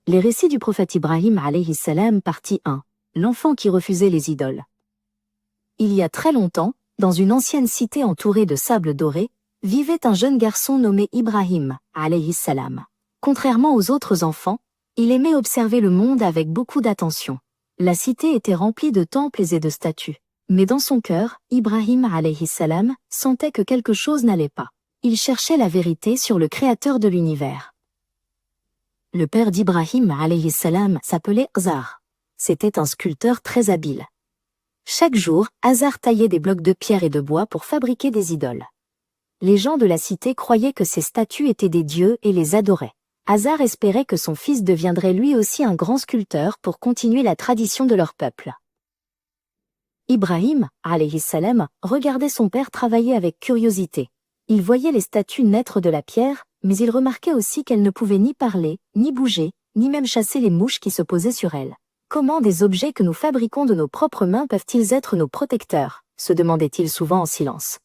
Les récits du prophète Ibrahim alayhi salam partie 1. L'enfant qui refusait les idoles. Il y a très longtemps, dans une ancienne cité entourée de sable doré, vivait un jeune garçon nommé Ibrahim alayhi salam. Contrairement aux autres enfants, il aimait observer le monde avec beaucoup d'attention. La cité était remplie de temples et de statues. Mais dans son cœur, Ibrahim alayhi salam sentait que quelque chose n'allait pas. Il cherchait la vérité sur le créateur de l'univers. Le père d'Ibrahim alayhi salam s'appelait Azar. C'était un sculpteur très habile. Chaque jour, Azar taillait des blocs de pierre et de bois pour fabriquer des idoles. Les gens de la cité croyaient que ces statues étaient des dieux et les adoraient. Azar espérait que son fils deviendrait lui aussi un grand sculpteur pour continuer la tradition de leur peuple. Ibrahim, alayhi salam, regardait son père travailler avec curiosité. Il voyait les statues naître de la pierre, mais il remarquait aussi qu'elles ne pouvaient ni parler, ni bouger, ni même chasser les mouches qui se posaient sur elles. Comment des objets que nous fabriquons de nos propres mains peuvent-ils être nos protecteurs, se demandait-il souvent en silence.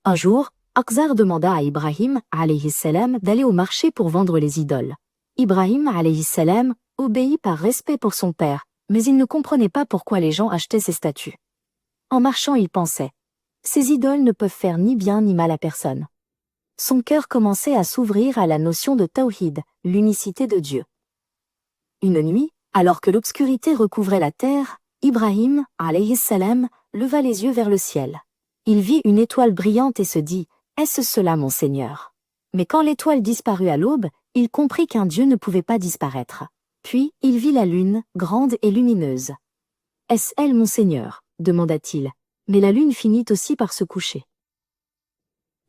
Un jour, Azar demanda à Ibrahim, alayhi salam, d'aller au marché pour vendre les idoles. Ibrahim, alayhi salam, obéit par respect pour son père, mais il ne comprenait pas pourquoi les gens achetaient ces statues. En marchant, il pensait « Ces idoles ne peuvent faire ni bien ni mal à personne ». Son cœur commençait à s'ouvrir à la notion de Tawhid, l'unicité de Dieu. Une nuit, alors que l'obscurité recouvrait la terre, Ibrahim, alayhi salam, leva les yeux vers le ciel. Il vit une étoile brillante et se dit « Est-ce cela mon Seigneur ?» Mais quand l'étoile disparut à l'aube, il comprit qu'un Dieu ne pouvait pas disparaître. Puis, il vit la lune, grande et lumineuse. « Est-ce elle mon Seigneur ?» demanda-t-il. Mais la lune finit aussi par se coucher.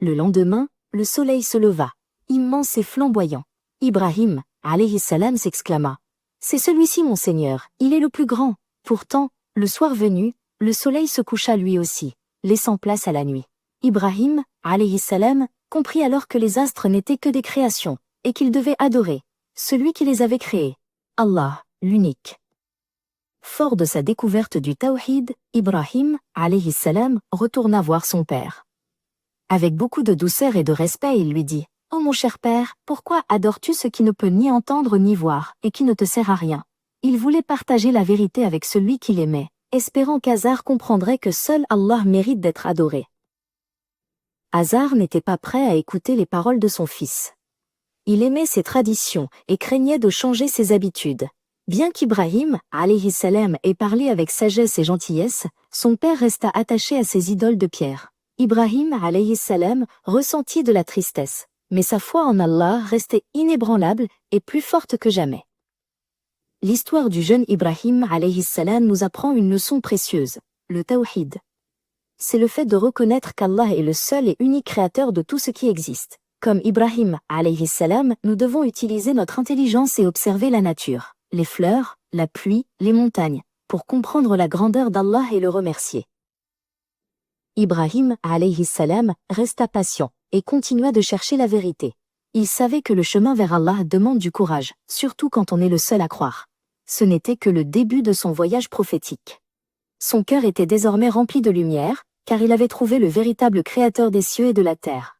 Le lendemain, le soleil se leva, immense et flamboyant. Ibrahim, alayhi salam, s'exclama. « C'est celui-ci mon Seigneur, il est le plus grand. » Pourtant, le soir venu, le soleil se coucha lui aussi, laissant place à la nuit. Ibrahim, alayhi salam, comprit alors que les astres n'étaient que des créations, et qu'il devait adorer celui qui les avait créés, Allah, l'unique. Fort de sa découverte du Tawhid, Ibrahim, alayhi salam, retourna voir son père. Avec beaucoup de douceur et de respect, il lui dit « Oh mon cher père, pourquoi adores-tu ce qui ne peut ni entendre ni voir, et qui ne te sert à rien ?» Il voulait partager la vérité avec celui qu'il aimait, espérant qu'Azar comprendrait que seul Allah mérite d'être adoré. Azar n'était pas prêt à écouter les paroles de son fils. Il aimait ses traditions et craignait de changer ses habitudes. Bien qu'Ibrahim, alayhi salam, ait parlé avec sagesse et gentillesse, son père resta attaché à ses idoles de pierre. Ibrahim, alayhi salam, ressentit de la tristesse, mais sa foi en Allah restait inébranlable et plus forte que jamais. L'histoire du jeune Ibrahim, alayhi salam, nous apprend une leçon précieuse, le Tawhid. C'est le fait de reconnaître qu'Allah est le seul et unique créateur de tout ce qui existe. Comme Ibrahim, alayhi salam, nous devons utiliser notre intelligence et observer la nature, les fleurs, la pluie, les montagnes, pour comprendre la grandeur d'Allah et le remercier. Ibrahim, alayhi salam, resta patient et continua de chercher la vérité. Il savait que le chemin vers Allah demande du courage, surtout quand on est le seul à croire. Ce n'était que le début de son voyage prophétique. Son cœur était désormais rempli de lumière, car il avait trouvé le véritable créateur des cieux et de la terre.